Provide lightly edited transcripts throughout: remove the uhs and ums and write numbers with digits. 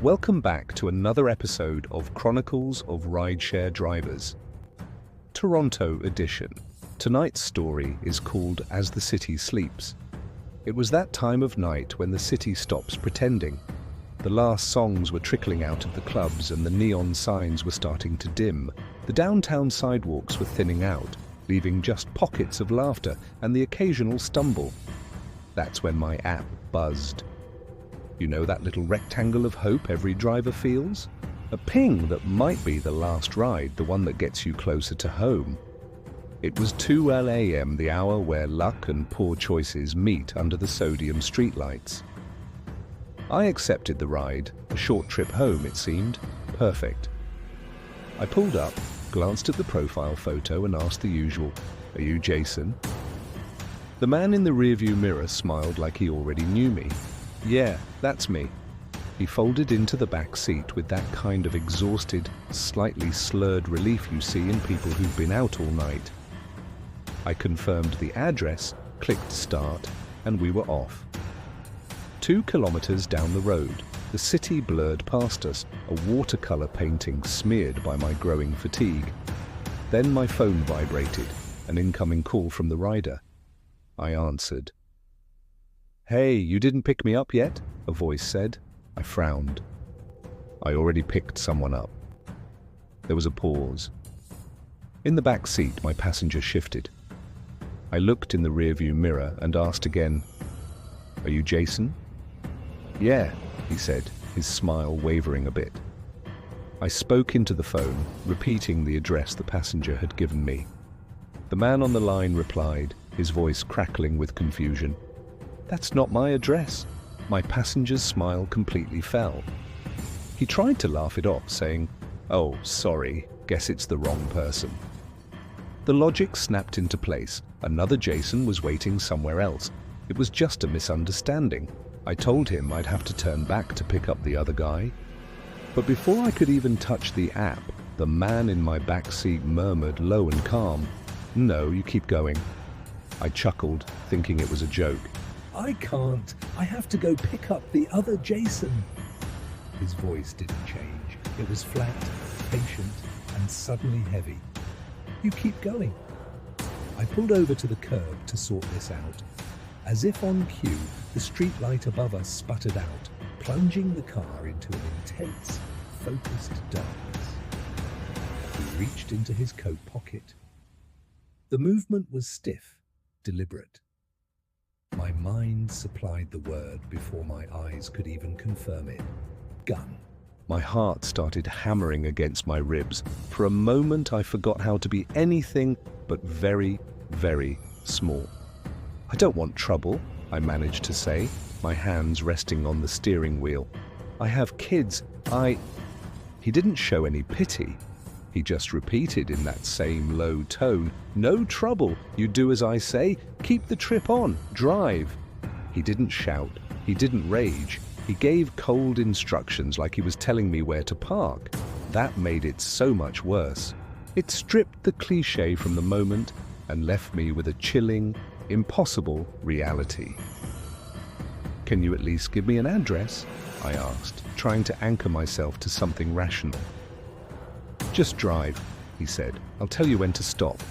Welcome back to another episode of Chronicles of Rideshare Drivers, Toronto edition. Tonight's story is called As the City Sleeps. It was that time of night when the city stops pretending. The last songs were trickling out of the clubs and the neon signs were starting to dim. The downtown sidewalks were thinning out, leaving just pockets of laughter and the occasional stumble. That's when my app buzzed. You know that little rectangle of hope every driver feels? A ping that might be the last ride, the one that gets you closer to home. It was 2 a.m., the hour where luck and poor choices meet under the sodium streetlights. I accepted the ride, a short trip home it seemed, perfect. I pulled up, glanced at the profile photo and asked the usual, "Are you Jason?" The man in the rearview mirror smiled like he already knew me. "Yeah, that's me." He folded into the back seat with that kind of exhausted, slightly slurred relief you see in people who've been out all night. I confirmed the address, clicked start, and we were off. 2 kilometers down the road, the city blurred past us, a watercolor painting smeared by my growing fatigue. Then my phone vibrated, an incoming call from the rider. I answered. "Hey, you didn't pick me up yet?" a voice said. I frowned. I already picked someone up. There was a pause. In the back seat, my passenger shifted. I looked in the rearview mirror and asked again, "Are you Jason?" "Yeah," he said, his smile wavering a bit. I spoke into the phone, repeating the address the passenger had given me. The man on the line replied, his voice crackling with confusion. "That's not my address." My passenger's smile completely fell. He tried to laugh it off, saying, "Oh, sorry, guess it's the wrong person." The logic snapped into place. Another Jason was waiting somewhere else. It was just a misunderstanding. I told him I'd have to turn back to pick up the other guy. But before I could even touch the app, the man in my back seat murmured low and calm, "No, you keep going." I chuckled, thinking it was a joke. "I can't. I have to go pick up the other Jason." His voice didn't change. It was flat, patient, and suddenly heavy. "You keep going." I pulled over to the curb to sort this out. As if on cue, the street light above us sputtered out, plunging the car into an intense, focused darkness. He reached into his coat pocket. The movement was stiff, deliberate. My mind supplied the word before my eyes could even confirm it. Gun. My heart started hammering against my ribs. For a moment, I forgot how to be anything but very, very small. "I don't want trouble," I managed to say, my hands resting on the steering wheel. "I have kids. He didn't show any pity. He just repeated in that same low tone, "No trouble. You do as I say. Keep the trip on. Drive." He didn't shout. He didn't rage. He gave cold instructions like he was telling me where to park. That made it so much worse. It stripped the cliché from the moment and left me with a chilling, impossible reality. "Can you at least give me an address?" I asked, trying to anchor myself to something rational. "Just drive," he said. "I'll tell you when to stop."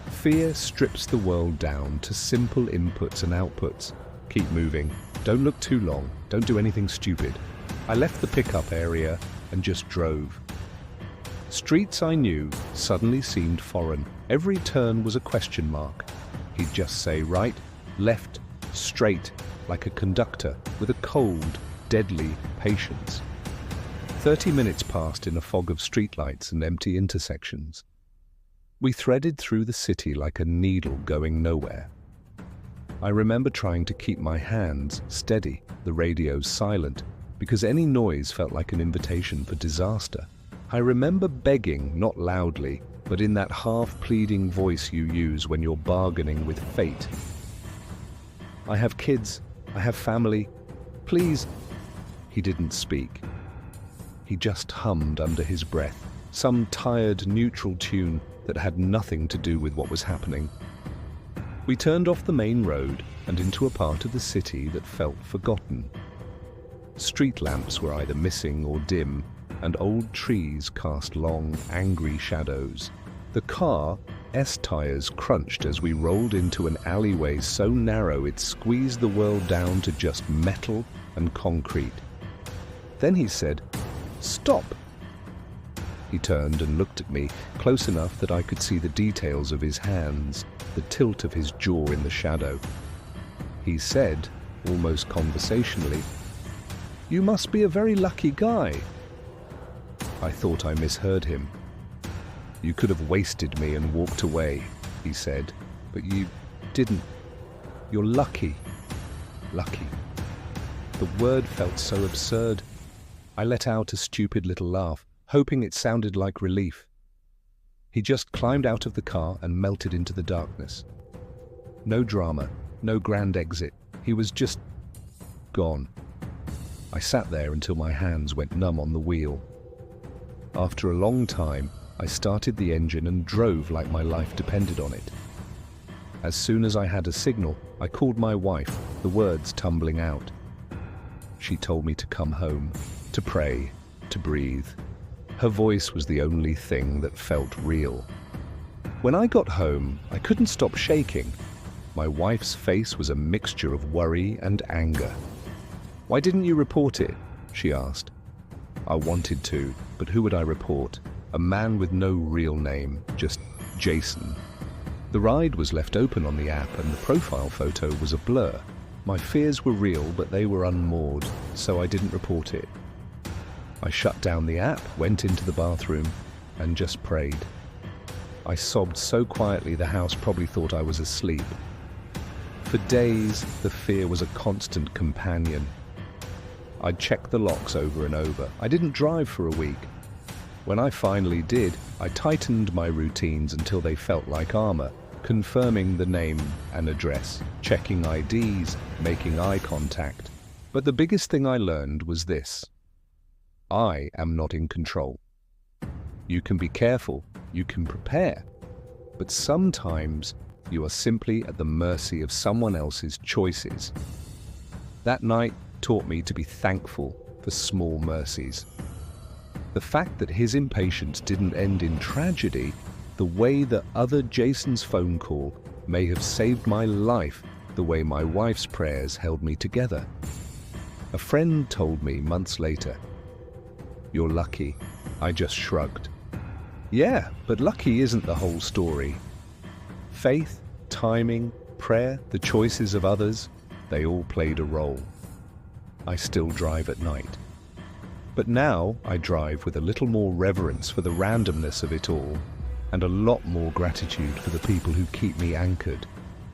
Fear strips the world down to simple inputs and outputs. Keep moving. Don't look too long. Don't do anything stupid. I left the pickup area and just drove. Streets I knew suddenly seemed foreign. Every turn was a question mark. He'd just say right, left, straight, like a conductor with a cold, deadly patience. 30 minutes passed in a fog of streetlights and empty intersections. We threaded through the city like a needle going nowhere. I remember trying to keep my hands steady, the radios silent, because any noise felt like an invitation for disaster. I remember begging, not loudly, but in that half-pleading voice you use when you're bargaining with fate. "I have kids. I have family. Please." He didn't speak. He just hummed under his breath, some tired, neutral tune that had nothing to do with what was happening. We turned off the main road and into a part of the city that felt forgotten. Street lamps were either missing or dim, and old trees cast long, angry shadows. The car's tires crunched as we rolled into an alleyway so narrow it squeezed the world down to just metal and concrete. Then he said, "Stop!" He turned and looked at me, close enough that I could see the details of his hands, the tilt of his jaw in the shadow. He said, almost conversationally, "You must be a very lucky guy." I thought I misheard him. "You could have wasted me and walked away," he said, "but you didn't. You're lucky." Lucky. The word felt so absurd. I let out a stupid little laugh, hoping it sounded like relief. He just climbed out of the car and melted into the darkness. No drama, no grand exit. He was just gone. I sat there until my hands went numb on the wheel. After a long time, I started the engine and drove like my life depended on it. As soon as I had a signal, I called my wife, the words tumbling out. She told me to come home, to pray, to breathe. Her voice was the only thing that felt real. When I got home, I couldn't stop shaking. My wife's face was a mixture of worry and anger. "Why didn't you report it?" she asked. I wanted to, but who would I report? A man with no real name, just Jason. The ride was left open on the app and the profile photo was a blur. My fears were real, but they were unmoored, so I didn't report it. I shut down the app, went into the bathroom, and just prayed. I sobbed so quietly the house probably thought I was asleep. For days, the fear was a constant companion. I'd check the locks over and over. I didn't drive for a week. When I finally did, I tightened my routines until they felt like armor, confirming the name and address, checking IDs, making eye contact. But the biggest thing I learned was this: I am not in control. You can be careful, you can prepare, but sometimes you are simply at the mercy of someone else's choices. That night taught me to be thankful for small mercies. The fact that his impatience didn't end in tragedy, the way that other Jason's phone call may have saved my life, the way my wife's prayers held me together. A friend told me months later, "You're lucky." I just shrugged. Yeah, but lucky isn't the whole story. Faith, timing, prayer, the choices of others, they all played a role. I still drive at night. But now I drive with a little more reverence for the randomness of it all, and a lot more gratitude for the people who keep me anchored.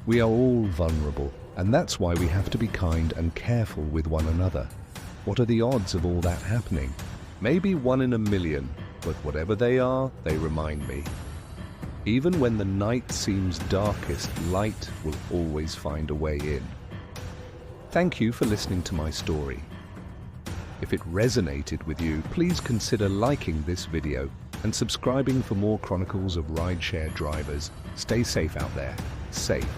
We are all vulnerable, and that's why we have to be kind and careful with one another. What are the odds of all that happening? Maybe 1 in a million, but whatever they are, they remind me. Even when the night seems darkest, light will always find a way in. Thank you for listening to my story. If it resonated with you, please consider liking this video and subscribing for more chronicles of rideshare drivers. Stay safe out there. Safe.